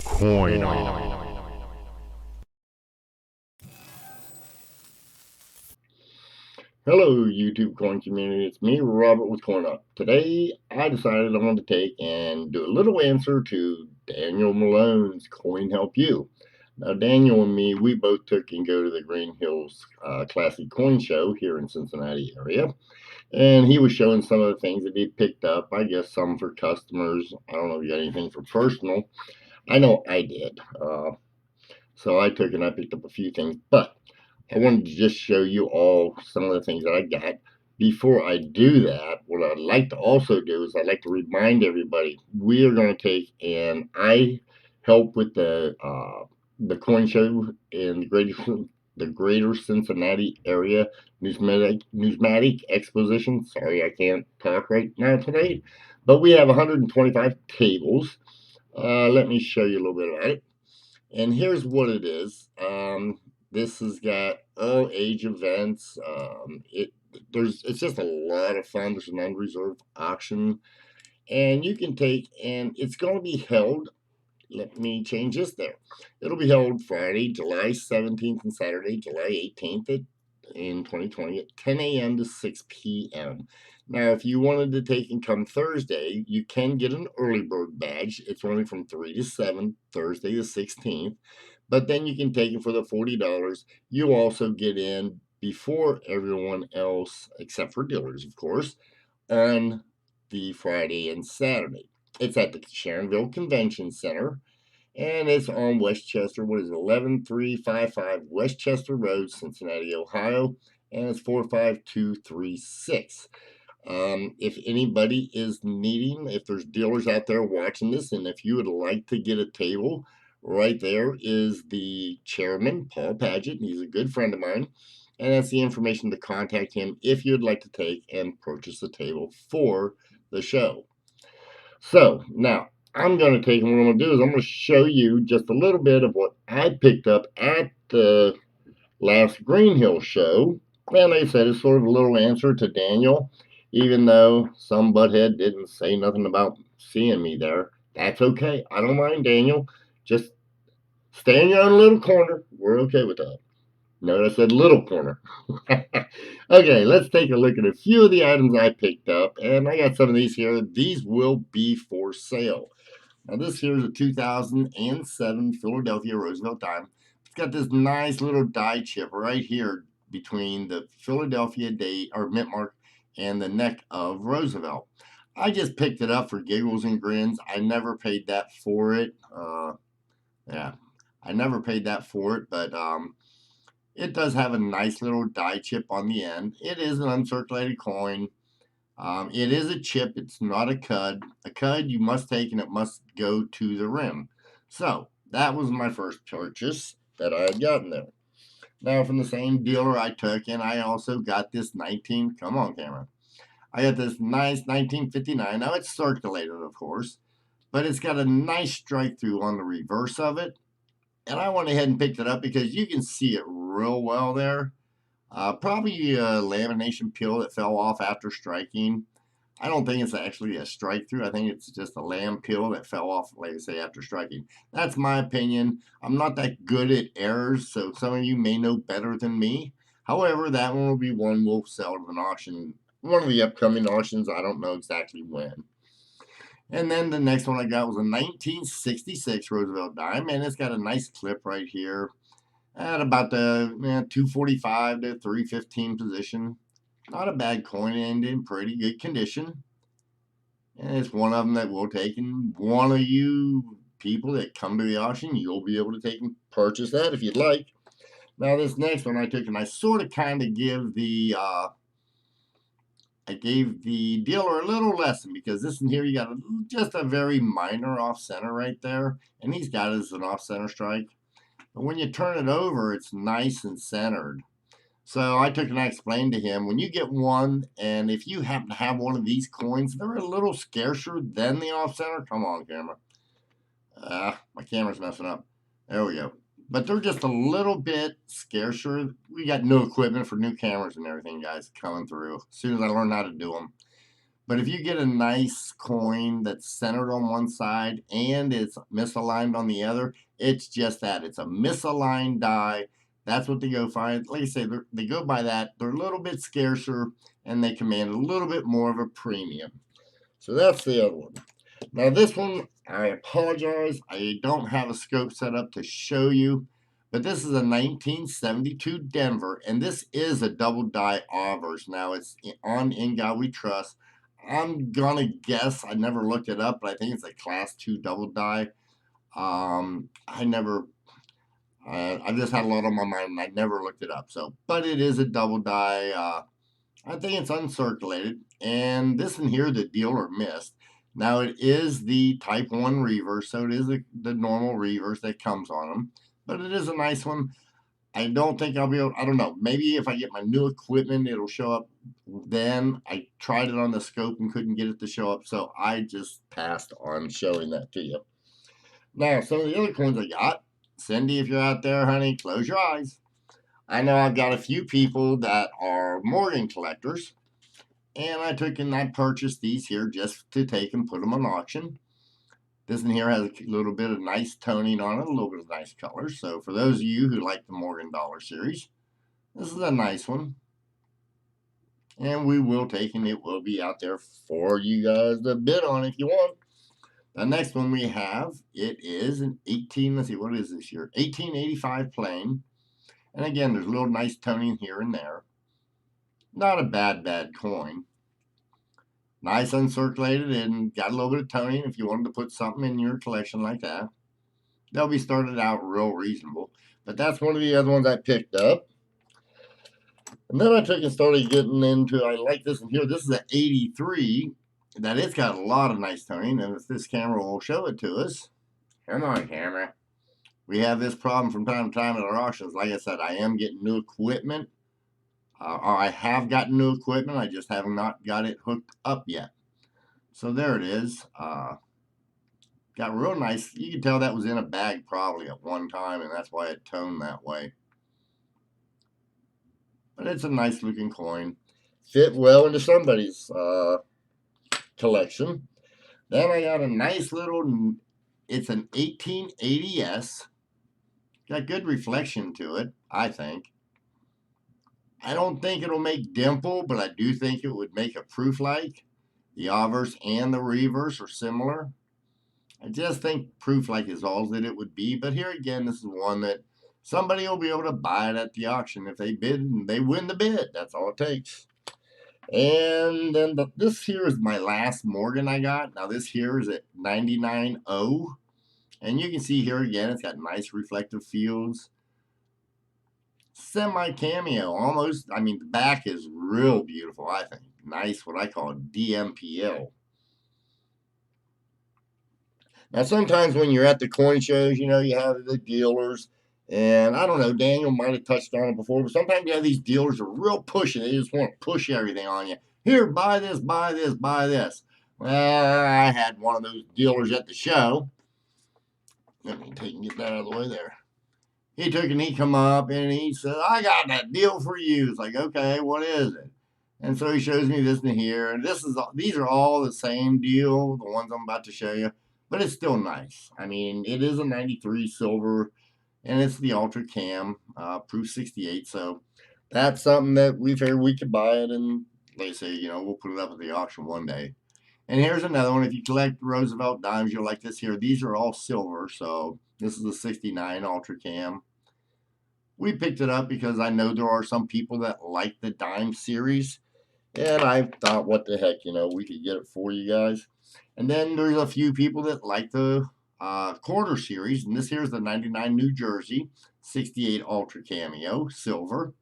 Coin on. Hello, YouTube coin community. It's me, Robert, with Coin Up. Today, I decided I wanted to take and do a little answer to Daniel Malone's Coin Help You. Now, Daniel and me, we both took and go to the Greenhills Classic Coin Show here in Cincinnati area, and he was showing some of the things that he picked up. I guess some for customers. I don't know if you got anything for personal. I know I did. So I took and I picked up a few things, but I wanted to just show you all some of the things that I got. Before I do that, what I'd like to also do is I'd like to remind everybody we are going to take and I help with the coin show in the greater Cincinnati area numismatic exposition. Sorry, I can't talk right now today, but we have 125 tables. Let me show you a little bit about it. And here's what it is. This has got all age events. It's just a lot of fun. There's an unreserved auction, and you can take and it's going to be held. Let me change this there. It'll be held Friday, July 17th and Saturday, July 18th in 2020 at 10 a.m. to 6 p.m. Now, if you wanted to take and come Thursday, you can get an early bird badge. It's only from 3 to 7, Thursday the 16th. But then you can take it for the $40. You also get in before everyone else, except for dealers, of course, on the Friday and Saturday. It's at the Sharonville Convention Center, and it's on Westchester. What is it? 11355 Westchester Road, Cincinnati, Ohio, and it's 45236. If anybody is needing, if there's dealers out there watching this, and if you would like to get a table, right there is the chairman, Paul Paget. He's a good friend of mine. And that's the information to contact him if you'd like to take and purchase a table for the show. So now I'm going to take and what I'm going to do is I'm going to show you just a little bit of what I picked up at the last Greenhill show. And like I said, it's sort of a little answer to Daniel, even though some butthead didn't say nothing about seeing me there. That's okay. I don't mind, Daniel. Just stay in your own little corner. We're okay with that. Notice I said little corner. Okay, let's take a look at a few of the items I picked up. And I got some of these here. These will be for sale. Now, this here is a 2007 Philadelphia Roosevelt dime. It's got this nice little die chip right here between the Philadelphia date or mint mark and the neck of Roosevelt. I just picked it up for giggles and grins. I never paid that for it. Yeah, I never paid that for it, but it does have a nice little die chip on the end. It is an uncirculated coin. It is a chip. It's not a cud. A cud you must take and it must go to the rim. So that was my first purchase that I had gotten there. Now from the same dealer I took and I also got this 19. Come on, camera. I got this nice 1959. Now it's circulated, of course, but it's got a nice strike through on the reverse of it. And I went ahead and picked it up because you can see it real well there. Probably a lamination peel that fell off after striking. I don't think it's actually a strike through. I think it's just a lamb peel that fell off, like I say, after striking. That's my opinion. I'm not that good at errors, so some of you may know better than me. However, that one will be one we'll sell at an auction, one of the upcoming auctions. I don't know exactly when. And then the next one I got was a 1966 Roosevelt dime, and it's got a nice clip right here at about the 245 to 315 position. Not a bad coin and in pretty good condition. And it's one of them that we'll take, and one of you people that come to the auction, you'll be able to take and purchase that if you'd like. Now this next one I took, and I sort of kind of give the I gave the dealer a little lesson because this in here you got just a very minor off center right there, and he's got it as an off center strike. But when you turn it over, it's nice and centered. So I took and I explained to him, when you get one, and if you happen to have one of these coins, they're a little scarcer than the off center. Come on, camera. My camera's messing up. There we go. But they're just a little bit scarcer. We got new equipment for new cameras and everything, guys, coming through. As soon as I learn how to do them. But if you get a nice coin that's centered on one side and it's misaligned on the other, it's just that. It's a misaligned die. That's what they go find. Like I say, they go by that. They're a little bit scarcer and they command a little bit more of a premium. So that's the other one. Now this one, I apologize. I don't have a scope set up to show you, but this is a 1972 Denver, and this is a double die Auvers. Now it's on In God We Trust. I'm gonna guess, I never looked it up, but I think it's a class 2 double die. I never, I just had a lot on my mind and I never looked it up. So, but it is a double die. I think it's uncirculated, and this in here the dealer missed. Now it is the Type 1 reverse, so it is the normal reverse that comes on them, but it is a nice one. I don't think I'll be able, I don't know, maybe if I get my new equipment, it'll show up then. I tried it on the scope and couldn't get it to show up, so I just passed on showing that to you. Now, some of the other coins I got, Cindy, if you're out there, honey, close your eyes. I know I've got a few people that are Morgan collectors, and I took and I purchased these here just to take and put them on auction. This in here has a little bit of nice toning on it, a little bit of nice color. So for those of you who like the Morgan Dollar series, this is a nice one. And we will take, and it will be out there for you guys to bid on if you want. The next one we have, it is an 18, let's see, what is this here? 1885 plain. And again, there's a little nice toning here and there. Not a bad coin. Nice uncirculated and got a little bit of toning if you wanted to put something in your collection like that. They'll be started out real reasonable. But that's one of the other ones I picked up. And then I took and started getting into, I like this one here. This is an 83. That it's got a lot of nice toning. And if this camera will show it to us. Come on, camera. We have this problem from time to time at our auctions. Like I said, I am getting new equipment. Or I have gotten new equipment. I just have not got it hooked up yet. So there it is. Got real nice. You can tell that was in a bag probably at one time, and that's why it toned that way. But it's a nice looking coin. Fit well into somebody's collection. Then I got a nice little, it's an 1880S. Got good reflection to it, I think. I don't think it'll make dimple, but I do think it would make a proof like. The obverse and the reverse are similar. I just think proof like is all that it would be. But here again, this is one that somebody will be able to buy it at the auction if they bid and they win the bid. That's all it takes. And then this here is my last Morgan I got. Now this here is at 99.0. And you can see here again, it's got nice reflective fields. Semi-cameo, almost. I mean, the back is real beautiful, I think. Nice, what I call DMPL. Now, sometimes when you're at the coin shows, you know, you have the dealers, and I don't know, Daniel might have touched on it before, but sometimes you have these dealers that are real pushy. They just want to push everything on you. Here, buy this, buy this, buy this. Well, I had one of those dealers at the show. Let me take and get that out of the way there. He took and he come up and he said, I got that deal for you. It's like, okay, what is it? And so he shows me this and here. And these are all the same deal, the ones I'm about to show you. But it's still nice. I mean, it is a 93 silver, and it's the Ultra Cam, Proof 68. So that's something that we figured we could buy it, and they say, you know, we'll put it up at the auction one day. And here's another one. If you collect Roosevelt dimes, you'll like this here. These are all silver, so this is a 69 Ultra Cam. We picked it up because I know there are some people that like the dime series, and I thought, what the heck, you know, we could get it for you guys. And then there's a few people that like the quarter series, and this here's the 99 New Jersey 68 Ultra Cameo silver.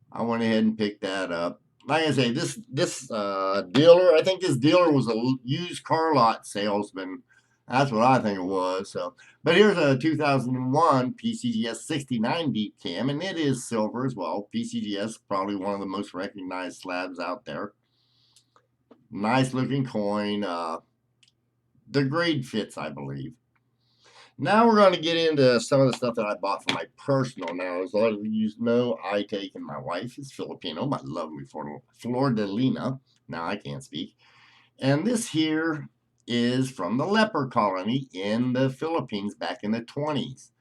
I went ahead and picked that up. Like I say, this dealer, I think this dealer was a used car lot salesman. That's what I think it was. So, but here's a 2001 PCGS 69 deep cam, and it is silver as well. PCGS, probably one of the most recognized slabs out there. Nice looking coin. The grade fits, I believe. Now we're going to get into some of the stuff that I bought for my personal. Now, as a lot of you know, I take, and my wife is Filipino, my lovely Flor de Lina. Now I can't speak. And this here is from the leper colony in the Philippines back in the 20s.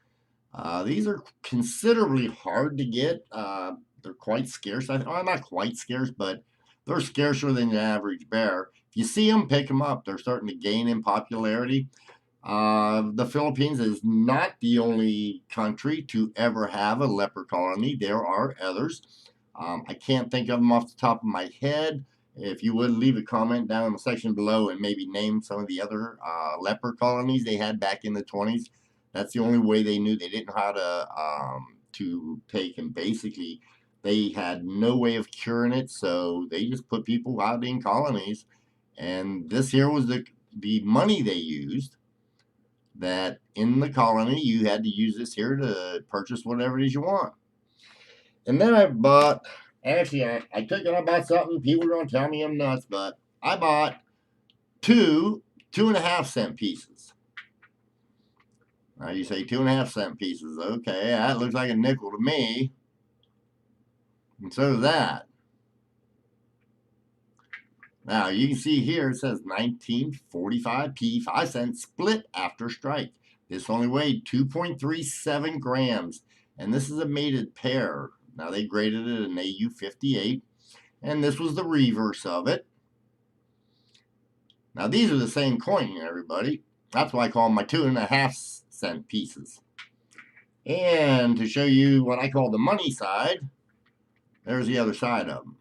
These are considerably hard to get. They're quite scarce. Well, not quite scarce, but they're scarcer than the average bear. If you see them, pick them up. They're starting to gain in popularity. The Philippines is not the only country to ever have a leper colony. There are others. I can't think of them off the top of my head. If you would leave a comment down in the section below and maybe name some of the other leper colonies they had back in the 20s. That's the only way they knew. They didn't know how to take, and basically they had no way of curing it, so they just put people out in colonies. And this here was the money they used, that in the colony you had to use this here to purchase whatever it is you want. And then I bought, actually, I took and I bought something. People are going to tell me I'm nuts, but I bought two 2.5 cent pieces. Now you say 2.5 cent pieces. Okay, that looks like a nickel to me. And so does that. Now you can see here it says 1945p, 5 cents split after strike. This only weighed 2.37 grams, and this is a mated pair. Now they graded it an AU 58, and this was the reverse of it. Now these are the same coin, everybody. That's why I call them my 2.5 cent pieces. And to show you what I call the money side, there's the other side of them.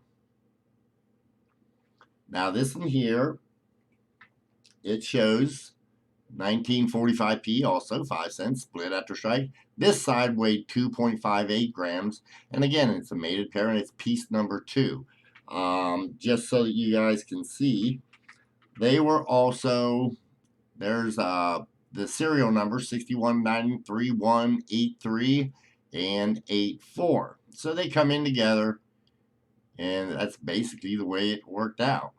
Now this one here, it shows 1945p, also 5 cents, split after strike. This side weighed 2.58 grams. And again, it's a mated pair, and it's piece number 2. Just so that you guys can see, they were also, there's the serial number 6193183 and 84. So they come in together, and that's basically the way it worked out.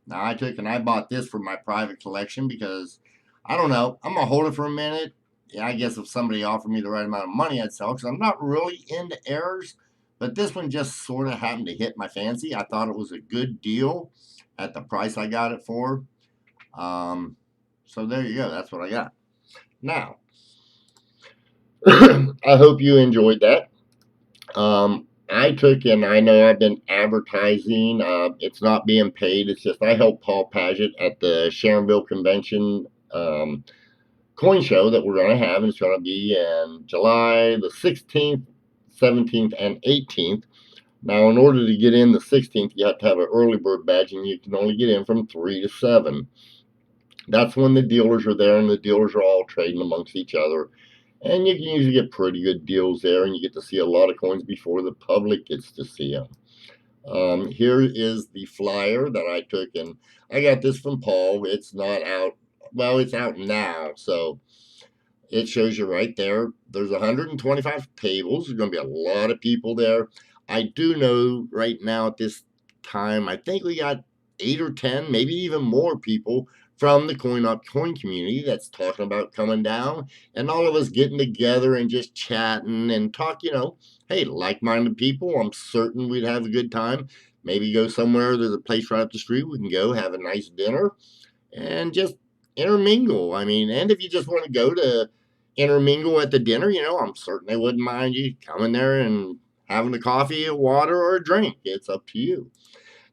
Now I took and I bought this for my private collection because, I don't know, I'm going to hold it for a minute. Yeah, I guess if somebody offered me the right amount of money, I'd sell, because I'm not really into errors. But this one just sort of happened to hit my fancy. I thought it was a good deal at the price I got it for. So there you go. That's what I got. Now, I hope you enjoyed that. I took, and I know I've been advertising. It's not being paid. It's just I helped Paul Paget at the Sharonville Convention coin show that we're going to have. And it's going to be in July the 16th, 17th, and 18th. Now, in order to get in the 16th, you have to have an early bird badge, and you can only get in from 3 to 7. That's when the dealers are there, and the dealers are all trading amongst each other. And you can usually get pretty good deals there, and you get to see a lot of coins before the public gets to see them. Here is the flyer that I took, and I got this from Paul. It's not out. Well, it's out now, so it shows you right there. There's 125 tables. There's going to be a lot of people there. I do know right now at this time, I think we got 8 or 10, maybe even more people from the Coin Up Coin community that's talking about coming down, and all of us getting together and just chatting and talk, hey, like-minded people. I'm certain we'd have a good time. Maybe go somewhere. There's a place right up the street. We can go have a nice dinner and just intermingle. And if you just want to go to intermingle at the dinner, I'm certain they wouldn't mind you coming there and having a coffee, a water, or a drink. It's up to you.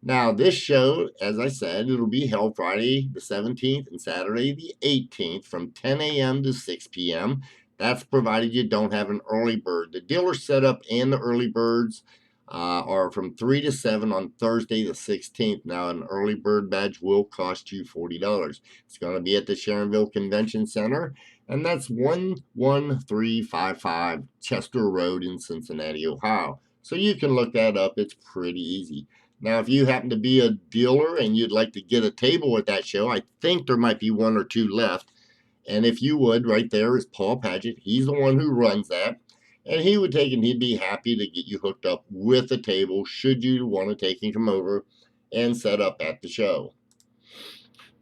Now, this show, as I said, it'll be held Friday the 17th and Saturday the 18th from 10 a.m. to 6 p.m. That's provided you don't have an early bird. The dealer setup and the early birds are from 3 to 7 on Thursday the 16th. Now, an early bird badge will cost you $40. It's going to be at the Sharonville Convention Center, and that's 11355 Chester Road in Cincinnati, Ohio. So you can look that up. It's pretty easy. Now, if you happen to be a dealer and you'd like to get a table at that show, I think there might be 1 or 2 left. And if you would, right there is Paul Paget. He's the one who runs that. And he would take, and he'd be happy to get you hooked up with a table should you want to take and come over and set up at the show.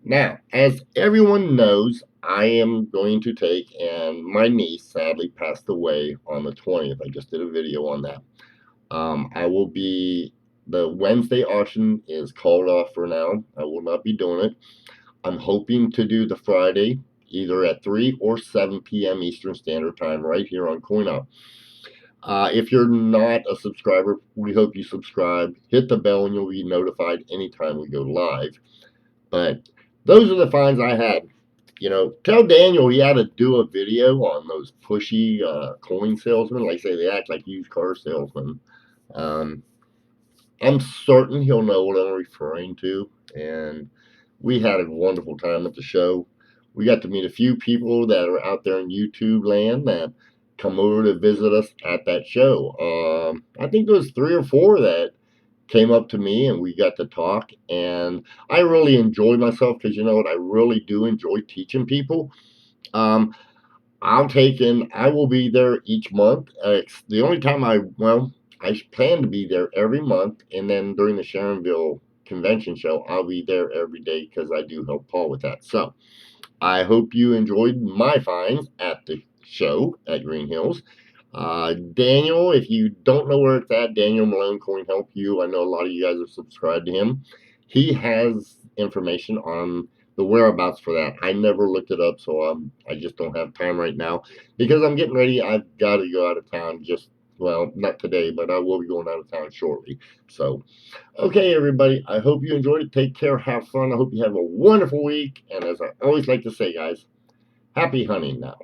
Now, as everyone knows, I am going to take, and my niece sadly passed away on the 20th. I just did a video on that. I will be The Wednesday auction is called off for now. I will not be doing it. I'm hoping to do the Friday either at 3 or 7 p.m. Eastern Standard Time right here on CoinUp. If you're not a subscriber, we hope you subscribe. Hit the bell and you'll be notified anytime we go live. But those are the finds I had. Tell Daniel he had to do a video on those pushy coin salesmen. Like I say, they act like used car salesmen. Um, I'm certain he'll know what I'm referring to. And we had a wonderful time at the show. We got to meet a few people that are out there in YouTube land that come over to visit us at that show. I think there was 3 or 4 that came up to me and we got to talk. And I really enjoyed myself because you know what? I really do enjoy teaching people. Um, I will be there each month. It's the only time I plan to be there every month. And then during the Sharonville convention show, I'll be there every day because I do help Paul with that. So I hope you enjoyed my finds at the show at Greenhills. Daniel, if you don't know where it's at, Daniel Malone Coin Help You. I know a lot of you guys are subscribed to him. He has information on the whereabouts for that. I never looked it up, so I just don't have time right now because I'm getting ready. I've got to go out of town well, not today, but I will be going out of town shortly. So, okay, everybody, I hope you enjoyed it. Take care, have fun. I hope you have a wonderful week. And as I always like to say, guys, happy hunting now.